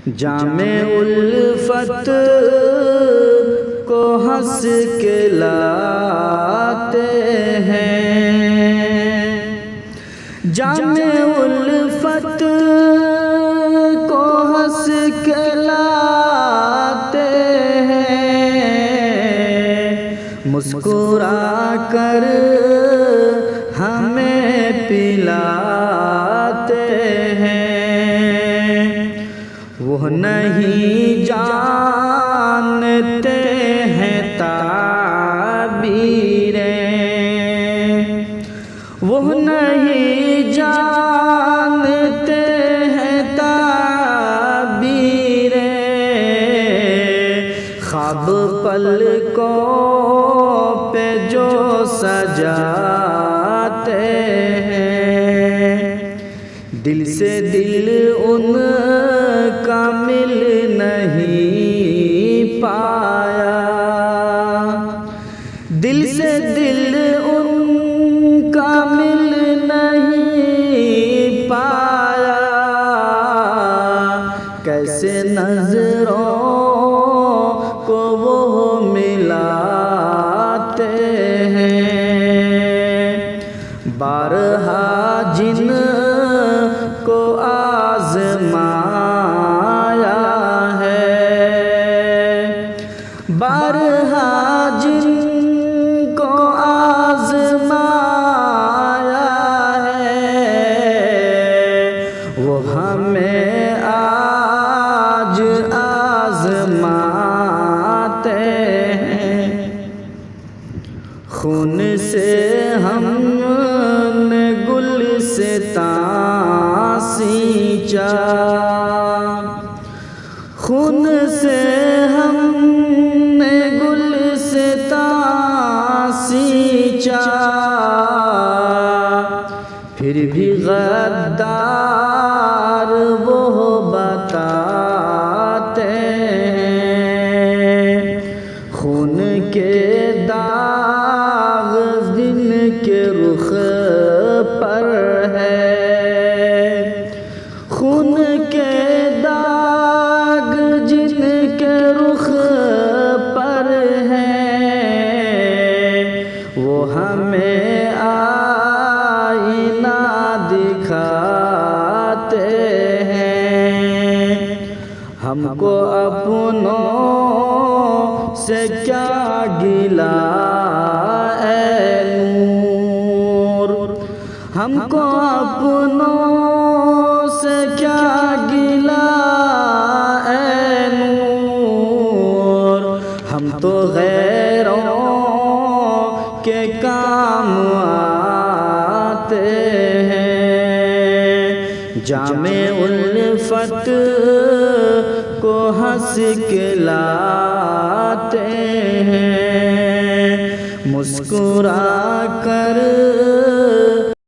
جام الفت کو ہنس کے لاتے ہیں، جام الفت کو ہنس کے لاتے ہیں، مسکرا کر ہمیں پلاتے ہیں۔ وہ نہیں جانتے ہیں تعبیریں، وہ نہیں جانتے ہیں تعبیریں، خواب پلکوں پہ جو سجاتے ہیں، دل سے دل ان کا مل نہیں پایا، دل سے دل ان کا مل نہیں پایا، کیسے نظروں کو وہ ملاتے ہیں، بارہا جن کو آزمایا ہے، بارہا جن کو آزمایا ہے، وہ ہمیں آج آزماتے ہیں۔ خون سے ہم نے گلستان سینچا، خون سے ہم نے گلستان سینچا، پھر بھی غدار وہ بتاتے ہیں، خون کے داغ جن کے رخ پر ہے، خون کے داغ جن کے رخ پر ہے، وہ ہمیں آئینہ دکھاتے ہیں۔ ہم کو اپنوں سے کیا گلہ اے نور، ہم کو اپنوں سے کیا گلہ اے نور، ہم تو غیروں کے کام آتے ہیں، جام الفت کو ہنس کے لاتے ہیں، مسکرا کر